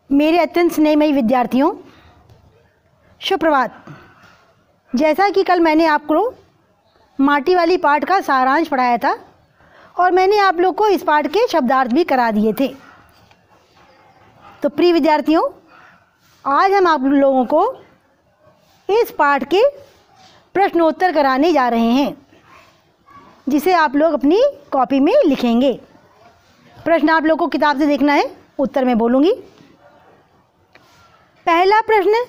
मेरे अत्यंत स्नेहमयी विद्यार्थियों, सुप्रभात। जैसा कि कल मैंने आपको माटी वाली पाठ का सारांश पढ़ाया था और मैंने आप लोग को इस पाठ के शब्दार्थ भी करा दिए थे। तो प्रिय विद्यार्थियों, आज हम आप लोगों को इस पाठ के प्रश्नोत्तर कराने जा रहे हैं, जिसे आप लोग अपनी कॉपी में लिखेंगे। प्रश्न आप लोग को किताब से देखना है, उत्तर मैं बोलूँगी। पहला प्रश्न,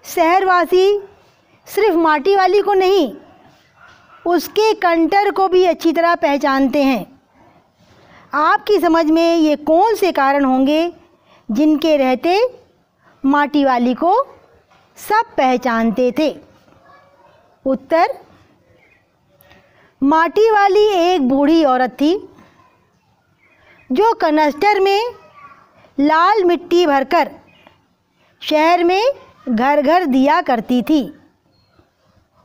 शहरवासी सिर्फ माटी वाली को नहीं, उसके कंटर को भी अच्छी तरह पहचानते हैं। आपकी समझ में ये कौन से कारण होंगे जिनके रहते माटी वाली को सब पहचानते थे? उत्तर, माटी वाली एक बूढ़ी औरत थी जो कनस्टर में लाल मिट्टी भरकर शहर में घर घर दिया करती थी।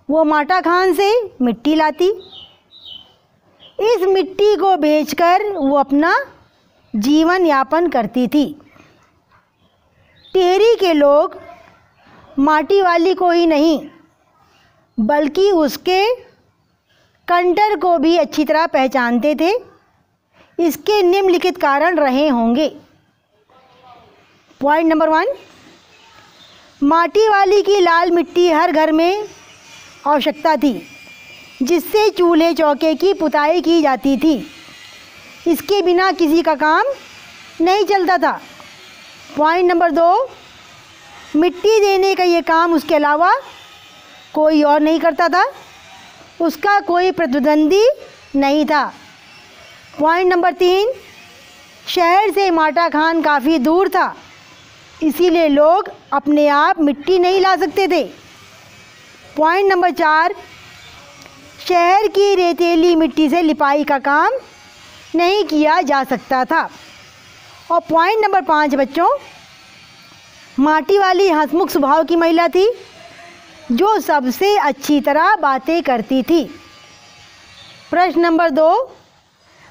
वो माटा खान से मिट्टी लाती, इस मिट्टी को बेचकर वो अपना जीवन यापन करती थी। टिहरी के लोग माटी वाली को ही नहीं बल्कि उसके कंटर को भी अच्छी तरह पहचानते थे। इसके निम्नलिखित कारण रहे होंगे। पॉइंट नंबर 1, माटी वाली की लाल मिट्टी हर घर में आवश्यकता थी, जिससे चूल्हे चौके की पुताई की जाती थी। इसके बिना किसी का काम नहीं चलता था। पॉइंट नंबर 2, मिट्टी देने का ये काम उसके अलावा कोई और नहीं करता था, उसका कोई प्रतिद्वंदी नहीं था। पॉइंट नंबर 3, शहर से माटा खान काफ़ी दूर था, इसीलिए लोग अपने आप मिट्टी नहीं ला सकते थे। पॉइंट नंबर 4, शहर की रेतीली मिट्टी से लिपाई का काम नहीं किया जा सकता था। और पॉइंट नंबर 5 बच्चों, माटी वाली हंसमुख स्वभाव की महिला थी जो सबसे अच्छी तरह बातें करती थी। प्रश्न नंबर 2,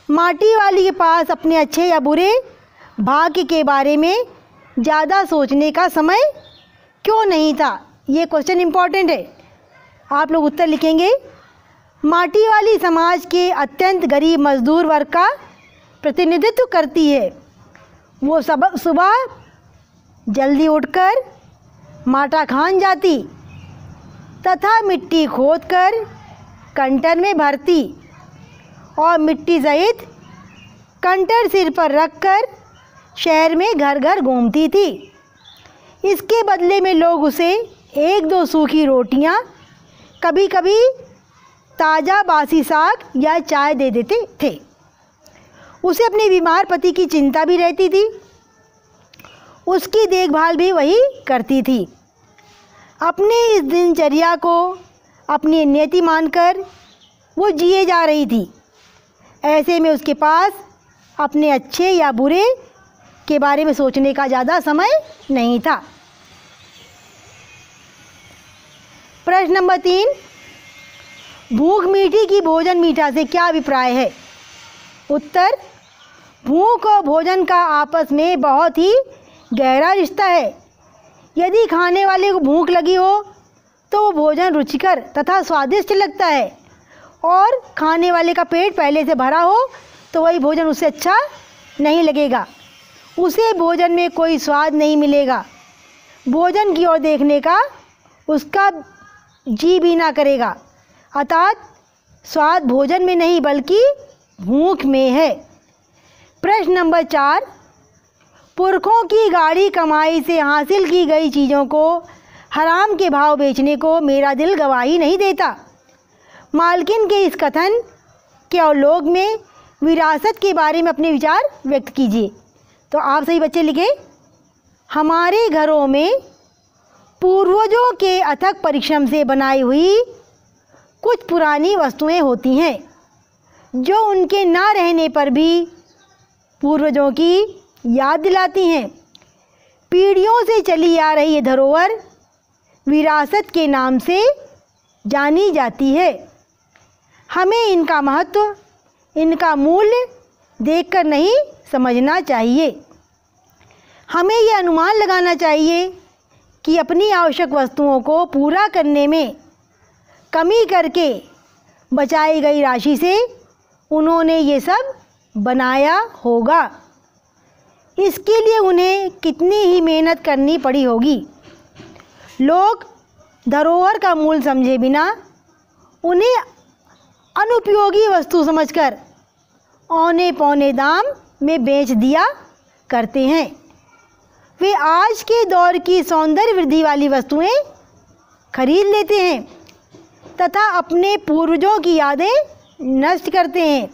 माटी वाली के पास अपने अच्छे या बुरे भाग्य के बारे में ज़्यादा सोचने का समय क्यों नहीं था? ये क्वेश्चन इम्पॉर्टेंट है, आप लोग उत्तर लिखेंगे। माटी वाली समाज के अत्यंत गरीब मजदूर वर्ग का प्रतिनिधित्व करती है। वो सुबह जल्दी उठकर माटा खान जाती तथा मिट्टी खोदकर कंटर में भरती और मिट्टी सहित कंटर सिर पर रखकर शहर में घर घर घूमती थी। इसके बदले में लोग उसे 1-2 सूखी रोटियां, कभी कभी ताज़ा बासी साग या चाय दे देते थे। उसे अपने बीमार पति की चिंता भी रहती थी, उसकी देखभाल भी वही करती थी। अपने इस दिनचर्या को अपनी नियति मानकर वो जिए जा रही थी। ऐसे में उसके पास अपने अच्छे या बुरे के बारे में सोचने का ज़्यादा समय नहीं था। प्रश्न नंबर 3, भूख मीठी की भोजन मीठा से क्या अभिप्राय है? उत्तर, भूख और भोजन का आपस में बहुत ही गहरा रिश्ता है। यदि खाने वाले को भूख लगी हो तो वो भोजन रुचिकर तथा स्वादिष्ट लगता है, और खाने वाले का पेट पहले से भरा हो तो वही भोजन उससे अच्छा नहीं लगेगा, उसे भोजन में कोई स्वाद नहीं मिलेगा। भोजन की ओर देखने का उसका जी भी ना करेगा। अर्थात स्वाद भोजन में नहीं बल्कि भूख में है। प्रश्न नंबर 4, पुरखों की गाढ़ी कमाई से हासिल की गई चीज़ों को हराम के भाव बेचने को मेरा दिल गवाही नहीं देता। मालकिन के इस कथन के अवलोक में विरासत के बारे में अपने विचार व्यक्त कीजिए। तो आप सही बच्चे लिखें, हमारे घरों में पूर्वजों के अथक परिश्रम से बनाई हुई कुछ पुरानी वस्तुएं होती हैं जो उनके ना रहने पर भी पूर्वजों की याद दिलाती हैं। पीढ़ियों से चली आ रही ये धरोहर विरासत के नाम से जानी जाती है। हमें इनका महत्व, इनका मूल्य देखकर नहीं समझना चाहिए। हमें ये अनुमान लगाना चाहिए कि अपनी आवश्यक वस्तुओं को पूरा करने में कमी करके बचाई गई राशि से उन्होंने ये सब बनाया होगा। इसके लिए उन्हें कितनी ही मेहनत करनी पड़ी होगी। लोग धरोहर का मूल्य समझे बिना उन्हें अनुपयोगी वस्तु समझकर औने पौने दाम में बेच दिया करते हैं। वे आज के दौर की सौंदर्य वृद्धि वाली वस्तुएं खरीद लेते हैं तथा अपने पूर्वजों की यादें नष्ट करते हैं।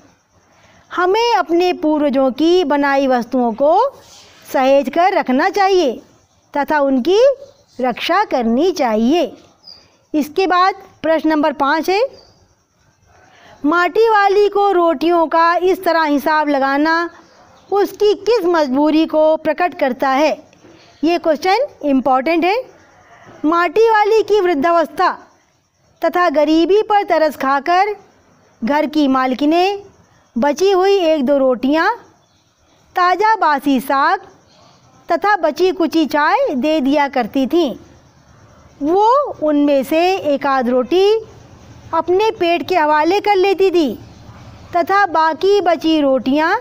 हमें अपने पूर्वजों की बनाई वस्तुओं को सहेज कर रखना चाहिए तथा उनकी रक्षा करनी चाहिए। इसके बाद प्रश्न नंबर 5 है, माटी वाली को रोटियों का इस तरह हिसाब लगाना उसकी किस मजबूरी को प्रकट करता है? ये क्वेश्चन इम्पॉर्टेंट है। माटी वाली की वृद्धावस्था तथा गरीबी पर तरस खाकर घर की मालकिनें बची हुई 1-2 रोटियां, ताज़ा बासी साग तथा बची कुची चाय दे दिया करती थीं। वो उनमें से 1-आध रोटी अपने पेट के हवाले कर लेती थी तथा बाकी बची रोटियां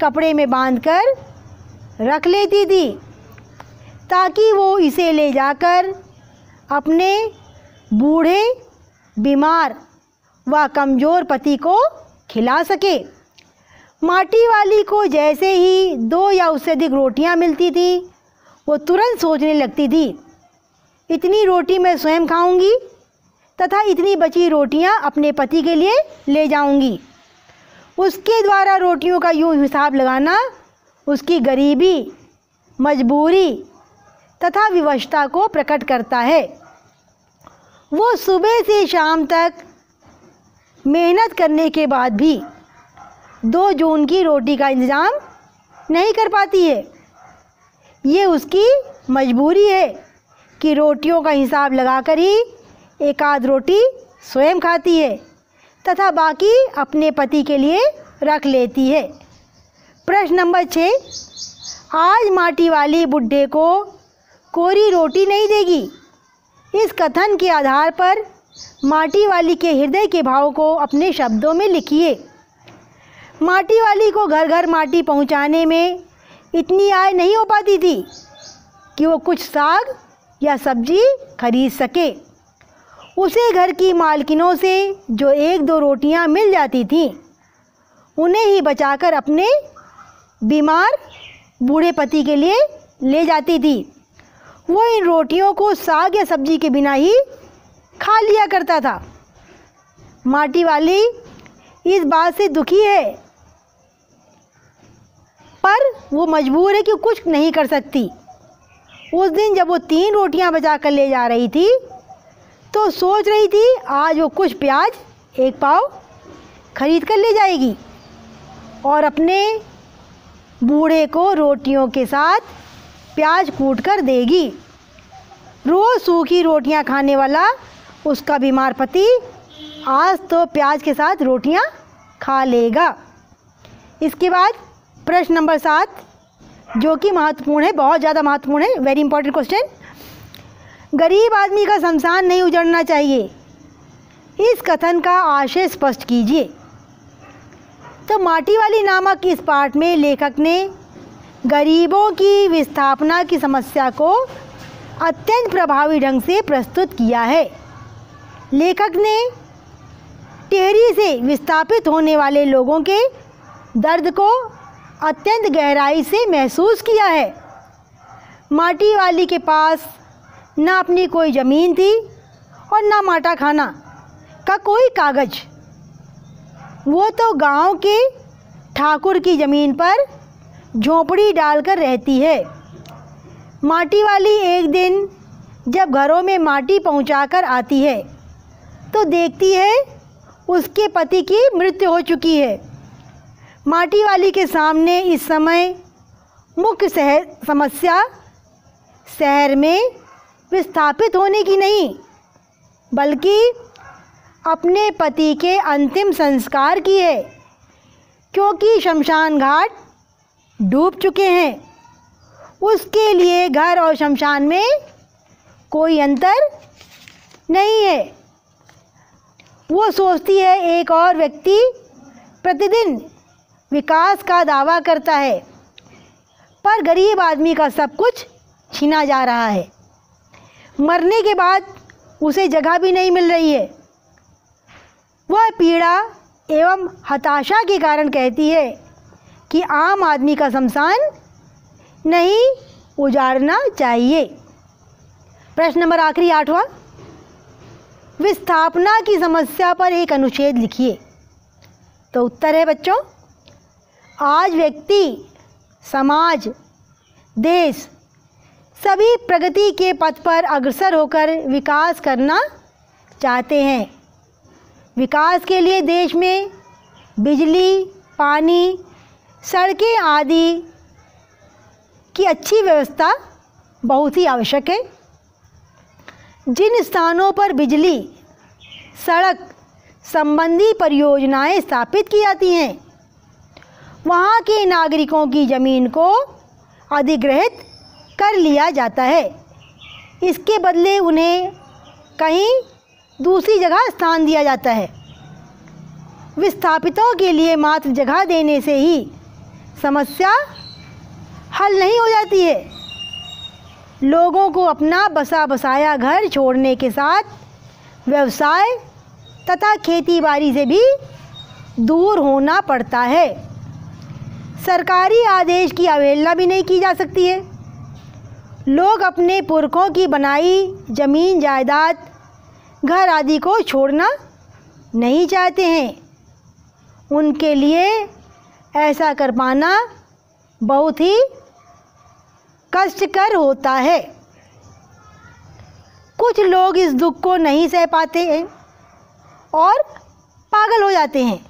कपड़े में बांधकर रख लेती थी ताकि वो इसे ले जाकर अपने बूढ़े, बीमार व कमज़ोर पति को खिला सके। माटी वाली को जैसे ही 2 या उससे अधिक रोटियां मिलती थी वो तुरंत सोचने लगती थी, इतनी रोटी मैं स्वयं खाऊंगी तथा इतनी बची रोटियां अपने पति के लिए ले जाऊंगी। उसके द्वारा रोटियों का यूँ हिसाब लगाना उसकी गरीबी, मजबूरी तथा विवशता को प्रकट करता है। वो सुबह से शाम तक मेहनत करने के बाद भी 2 जून की रोटी का इंतज़ाम नहीं कर पाती है। ये उसकी मजबूरी है कि रोटियों का हिसाब लगाकर ही 1-आध रोटी स्वयं खाती है तथा बाकी अपने पति के लिए रख लेती है। प्रश्न नंबर 6, आज माटी वाली बुड्ढे को कोरी रोटी नहीं देगी। इस कथन के आधार पर माटी वाली के हृदय के भाव को अपने शब्दों में लिखिए। माटी वाली को घर घर माटी पहुंचाने में इतनी आय नहीं हो पाती थी कि वो कुछ साग या सब्जी खरीद सके। उसे घर की मालकिनों से जो 1-2 रोटियां मिल जाती थीं उन्हें ही बचाकर अपने बीमार बूढ़े पति के लिए ले जाती थी। वो इन रोटियों को साग या सब्जी के बिना ही खा लिया करता था। माटी वाली इस बात से दुखी है पर वो मजबूर है कि कुछ नहीं कर सकती। उस दिन जब वो 3 रोटियां बचा कर ले जा रही थी तो सोच रही थी आज वो कुछ प्याज 1 पाव खरीद कर ले जाएगी और अपने बूढ़े को रोटियों के साथ प्याज कूट कर देगी। रोज़ सूखी रोटियां खाने वाला उसका बीमार पति आज तो प्याज के साथ रोटियां खा लेगा। इसके बाद प्रश्न नंबर 7 जो कि महत्वपूर्ण है, बहुत ज़्यादा महत्वपूर्ण है, वेरी इंपॉर्टेंट क्वेश्चन। गरीब आदमी का शमशान नहीं उजड़ना चाहिए, इस कथन का आशय स्पष्ट कीजिए। तो माटी वाली नामक इस पाठ में लेखक ने गरीबों की विस्थापना की समस्या को अत्यंत प्रभावी ढंग से प्रस्तुत किया है। लेखक ने टेहरी से विस्थापित होने वाले लोगों के दर्द को अत्यंत गहराई से महसूस किया है। माटी वाली के पास ना अपनी कोई ज़मीन थी और ना माटा खाना का कोई कागज़। वो तो गांव के ठाकुर की ज़मीन पर झोंपड़ी डालकर रहती है। माटी वाली एक दिन जब घरों में माटी पहुंचाकर आती है तो देखती है उसके पति की मृत्यु हो चुकी है। माटी वाली के सामने इस समय मुख्य समस्या शहर में विस्थापित होने की नहीं बल्कि अपने पति के अंतिम संस्कार की है, क्योंकि शमशान घाट डूब चुके हैं। उसके लिए घर और शमशान में कोई अंतर नहीं है। वो सोचती है एक और व्यक्ति प्रतिदिन विकास का दावा करता है, पर गरीब आदमी का सब कुछ छीना जा रहा है। मरने के बाद उसे जगह भी नहीं मिल रही है। वह पीड़ा एवं हताशा के कारण कहती है कि आम आदमी का शमशान नहीं उजाड़ना चाहिए। प्रश्न नंबर आखिरी 8वां, विस्थापना की समस्या पर एक अनुच्छेद लिखिए। तो उत्तर है बच्चों, आज व्यक्ति, समाज, देश सभी प्रगति के पथ पर अग्रसर होकर विकास करना चाहते हैं। विकास के लिए देश में बिजली, पानी, सड़कें आदि की अच्छी व्यवस्था बहुत ही आवश्यक है। जिन स्थानों पर बिजली, सड़क संबंधी परियोजनाएं स्थापित की जाती हैं, वहाँ के नागरिकों की ज़मीन को अधिग्रहित कर लिया जाता है। इसके बदले उन्हें कहीं दूसरी जगह स्थान दिया जाता है। विस्थापितों के लिए मात्र जगह देने से ही समस्या हल नहीं हो जाती है। लोगों को अपना बसा बसाया घर छोड़ने के साथ व्यवसाय तथा खेती-बाड़ी से भी दूर होना पड़ता है। सरकारी आदेश की अवहेलना भी नहीं की जा सकती है। लोग अपने पुरखों की बनाई जमीन जायदाद, घर आदि को छोड़ना नहीं चाहते हैं। उनके लिए ऐसा कर पाना बहुत ही कष्टकर होता है। कुछ लोग इस दुख को नहीं सह पाते हैं और पागल हो जाते हैं,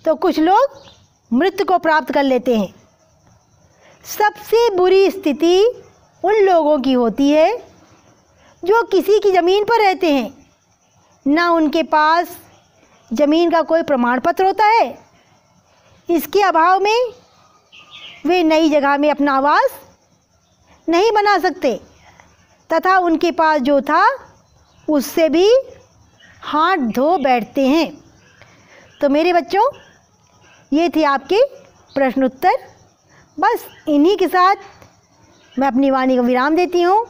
तो कुछ लोग मृत्यु को प्राप्त कर लेते हैं। सबसे बुरी स्थिति उन लोगों की होती है जो किसी की ज़मीन पर रहते हैं, ना उनके पास ज़मीन का कोई प्रमाण पत्र होता है। इसके अभाव में वे नई जगह में अपना आवास नहीं बना सकते तथा उनके पास जो था उससे भी हाथ धो बैठते हैं। तो मेरे बच्चों, ये थे आपके प्रश्न उत्तर। बस इन्हीं के साथ मैं अपनी वाणी को विराम देती हूँ।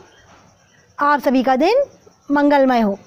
आप सभी का दिन मंगलमय हो।